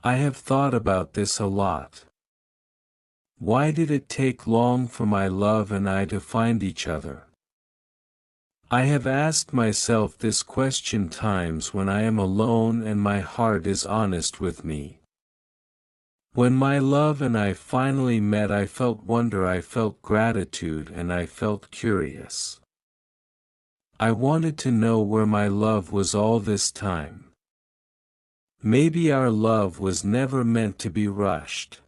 I have thought about this a lot. Why did it take long for my love and I to find each other? I have asked myself this question times when I am alone and my heart is honest with me. When my love and I finally met, I felt wonder, I felt gratitude, and I felt curious. I wanted to know where my love was all this time. Maybe our love was never meant to be rushed.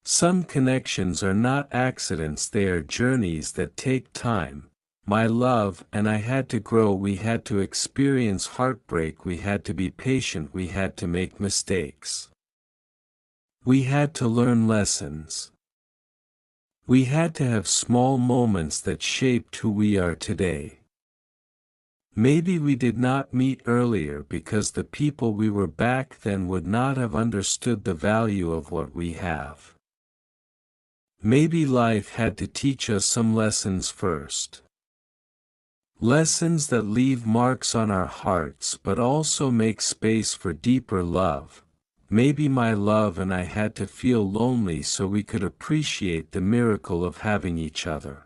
Some connections are not accidents, they are journeys that take time. My love and I had to grow, we had to experience heartbreak, we had to be patient, we had to make mistakes. We had to learn lessons. We had to have small moments that shaped who we are today. Maybe we did not meet earlier because the people we were back then would not have understood the value of what we have. Maybe life had to teach us some lessons first. Lessons that leave marks on our hearts but also make space for deeper love. Maybe my love and I had to feel lonely so we could appreciate the miracle of having each other.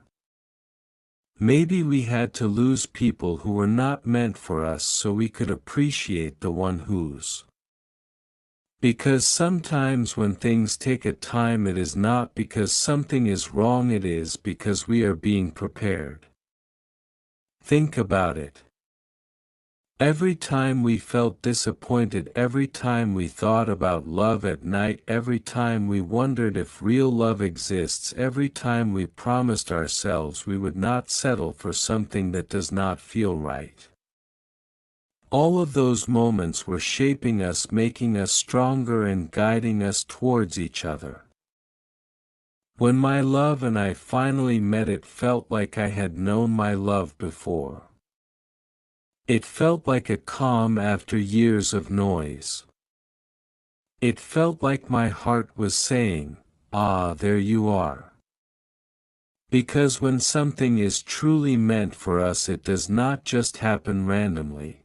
Maybe we had to lose people who were not meant for us so we could appreciate the one whose. Because sometimes when things take a time, it is not because something is wrong, it is because we are being prepared. Think about it. Every time we felt disappointed, every time we thought about love at night, every time we wondered if real love exists, every time we promised ourselves we would not settle for something that does not feel right. All of those moments were shaping us, making us stronger and guiding us towards each other. When my love and I finally met, it felt like I had known my love before. It felt like a calm after years of noise. It felt like my heart was saying, "Ah, there you are." Because when something is truly meant for us, it does not just happen randomly.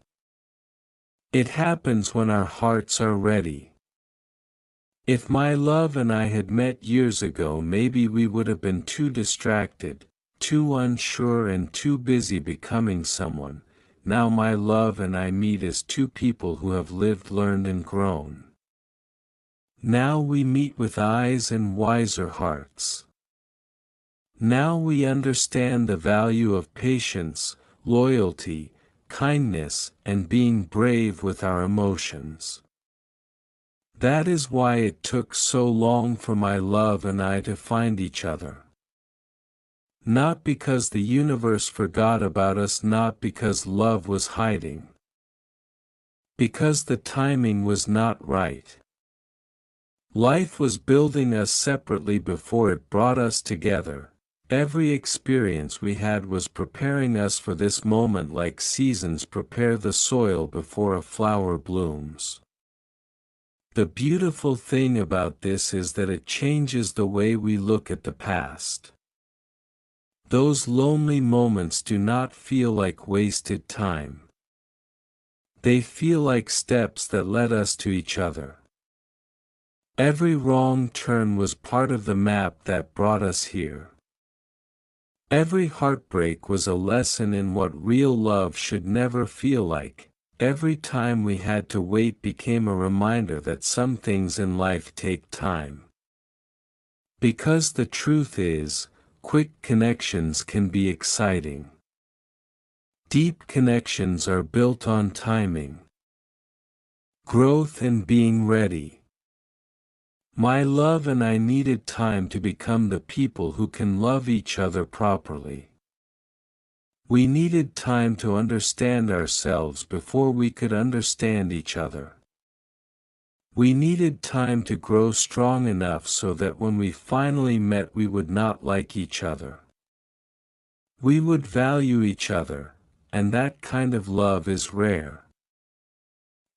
It happens when our hearts are ready. If my love and I had met years ago, maybe we would have been too distracted, too unsure, and too busy becoming someone. Now my love and I meet as two people who have lived, learned, and grown. Now we meet with eyes and wiser hearts. Now we understand the value of patience, loyalty, kindness, and being brave with our emotions. That is why it took so long for my love and I to find each other. Not because the universe forgot about us, not because love was hiding. Because the timing was not right. Life was building us separately before it brought us together. Every experience we had was preparing us for this moment, like seasons prepare the soil before a flower blooms. The beautiful thing about this is that it changes the way we look at the past. Those lonely moments do not feel like wasted time. They feel like steps that led us to each other. Every wrong turn was part of the map that brought us here. Every heartbreak was a lesson in what real love should never feel like. Every time we had to wait became a reminder that some things in life take time. Because the truth is, quick connections can be exciting. Deep connections are built on timing, growth, and being ready. My love and I needed time to become the people who can love each other properly. We needed time to understand ourselves before we could understand each other. We needed time to grow strong enough so that when we finally met, we would not like each other. We would value each other, and that kind of love is rare.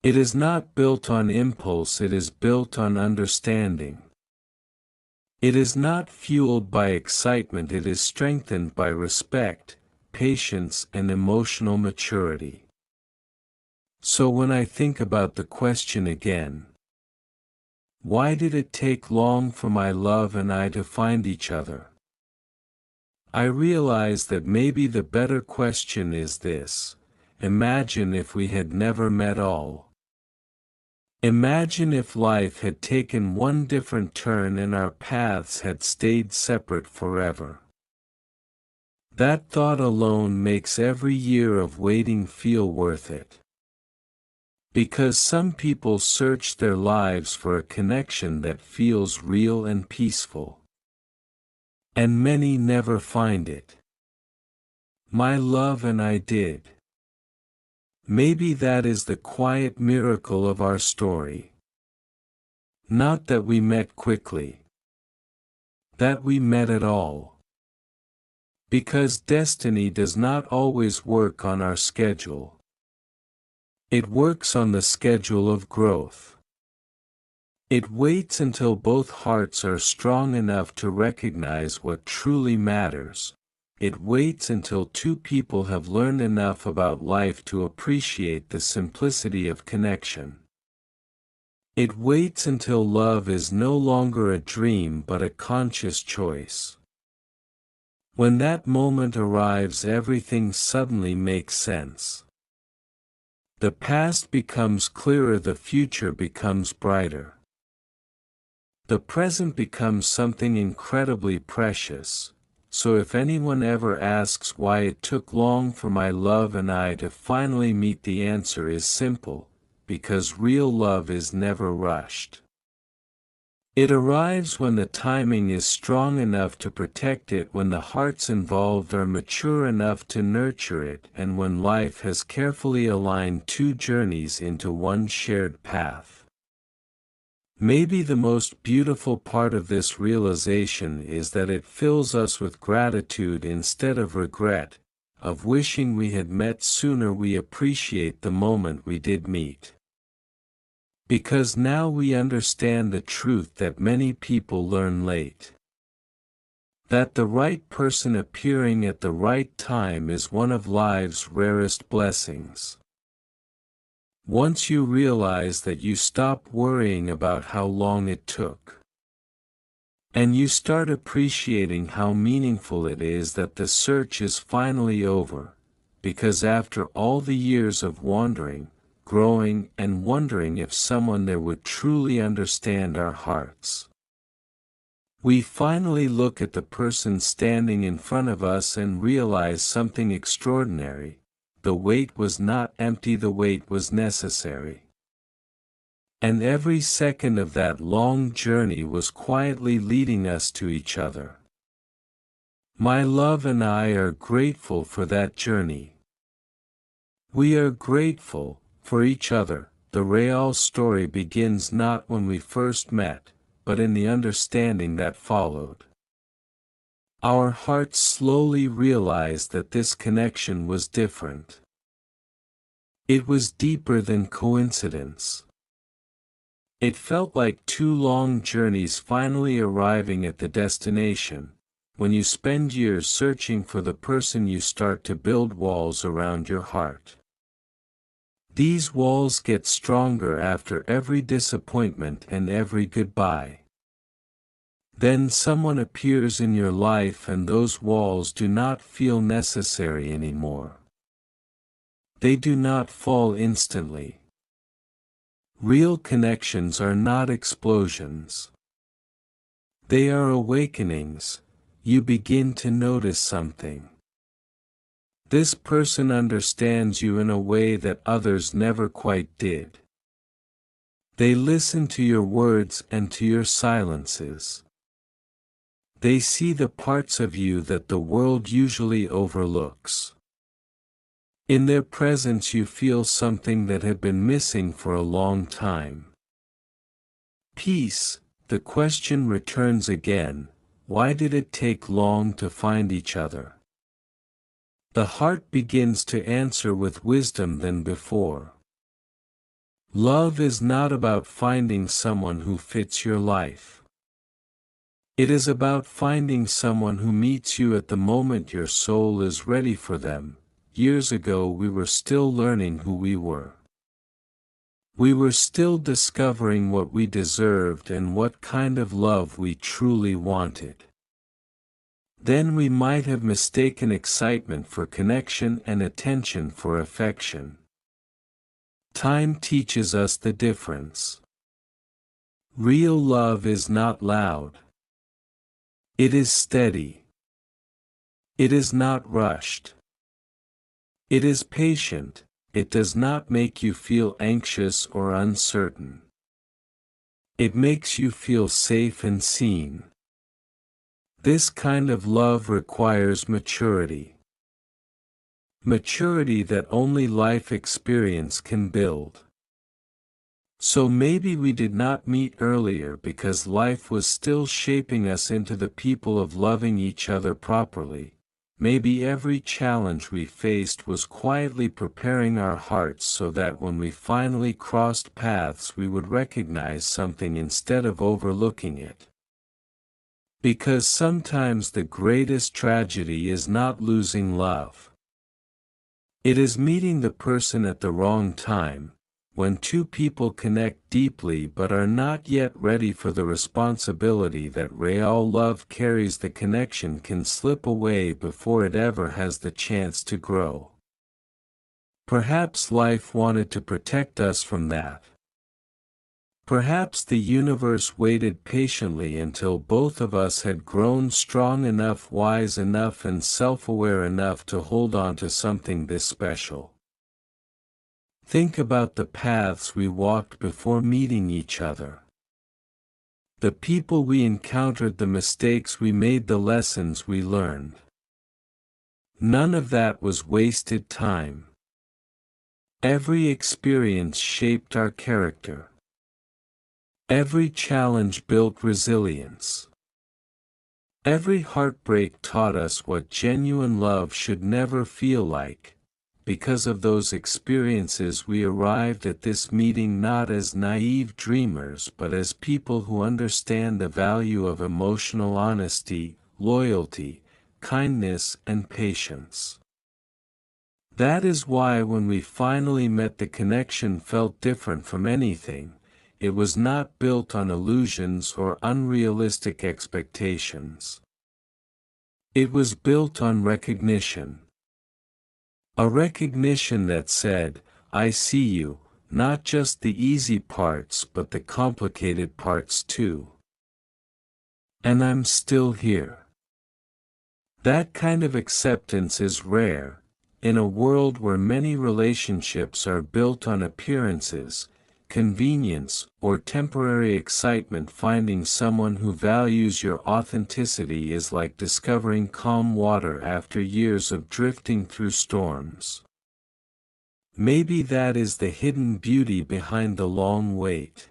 It is not built on impulse, it is built on understanding. It is not fueled by excitement, it is strengthened by respect, patience, and emotional maturity. So when I think about the question again, Why did it take long for my love and I to find each other? I realize that maybe the better question is this: imagine if we had never met all. Imagine if life had taken one different turn and our paths had stayed separate forever. That thought alone makes every year of waiting feel worth it. Because some people search their lives for a connection that feels real and peaceful. And many never find it. My love and I did. Maybe that is the quiet miracle of our story. Not that we met quickly. That we met at all. Because destiny does not always work on our schedule. It works on the schedule of growth. It waits until both hearts are strong enough to recognize what truly matters. It waits until two people have learned enough about life to appreciate the simplicity of connection. It waits until love is no longer a dream but a conscious choice. When that moment arrives, everything suddenly makes sense. The past becomes clearer, the future becomes brighter. The present becomes something incredibly precious. So if anyone ever asks why it took long for my love and I to finally meet, the answer is simple: because real love is never rushed. It arrives when the timing is strong enough to protect it, when the hearts involved are mature enough to nurture it, and when life has carefully aligned two journeys into one shared path. Maybe the most beautiful part of this realization is that it fills us with gratitude instead of regret, of wishing we had met sooner. We appreciate the moment we did meet. Because now we understand the truth that many people learn late. That the right person appearing at the right time is one of life's rarest blessings. Once you realize that, you stop worrying about how long it took. And you start appreciating how meaningful it is that the search is finally over, because after all the years of wandering, growing, and wondering if someone there would truly understand our hearts, we finally look at the person standing in front of us and realize something extraordinary. The wait was not empty, the wait was necessary. And every second of that long journey was quietly leading us to each other. My love and I are grateful for that journey. We are grateful for each other. The real story begins not when we first met, but in the understanding that followed. Our hearts slowly realized that this connection was different. It was deeper than coincidence. It felt like two long journeys finally arriving at the destination. When you spend years searching for the person, you start to build walls around your heart. These walls get stronger after every disappointment and every goodbye. Then someone appears in your life and those walls do not feel necessary anymore. They do not fall instantly. Real connections are not explosions. They are awakenings. You begin to notice something. This person understands you in a way that others never quite did. They listen to your words and to your silences. They see the parts of you that the world usually overlooks. In their presence you feel something that had been missing for a long time. Peace. The question returns again: why did it take long to find each other? The heart begins to answer with wisdom than before. Love is not about finding someone who fits your life. It is about finding someone who meets you at the moment your soul is ready for them. Years ago we were still learning who we were. We were still discovering what we deserved and what kind of love we truly wanted. Then we might have mistaken excitement for connection and attention for affection. Time teaches us the difference. Real love is not loud. It is steady. It is not rushed. It is patient. It does not make you feel anxious or uncertain. It makes you feel safe and seen. This kind of love requires maturity. Maturity that only life experience can build. So maybe we did not meet earlier because life was still shaping us into the people of loving each other properly. Maybe every challenge we faced was quietly preparing our hearts so that when we finally crossed paths we would recognize something instead of overlooking it. Because sometimes the greatest tragedy is not losing love. It is meeting the person at the wrong time, when two people connect deeply but are not yet ready for the responsibility that real love carries. The connection can slip away before it ever has the chance to grow. Perhaps life wanted to protect us from that. Perhaps the universe waited patiently until both of us had grown strong enough, wise enough, and self-aware enough to hold on to something this special. Think about the paths we walked before meeting each other. The people we encountered, the mistakes we made, the lessons we learned. None of that was wasted time. Every experience shaped our character. Every challenge built resilience. Every heartbreak taught us what genuine love should never feel like. Because of those experiences we arrived at this meeting not as naive dreamers but as people who understand the value of emotional honesty, loyalty, kindness, and patience. That is why when we finally met, the connection felt different from anything. It was not built on illusions or unrealistic expectations. It was built on recognition. A recognition that said, "I see you, not just the easy parts but the complicated parts too. And I'm still here." That kind of acceptance is rare, in a world where many relationships are built on appearances, convenience, or temporary excitement. Finding someone who values your authenticity is like discovering calm water after years of drifting through storms. Maybe that is the hidden beauty behind the long wait.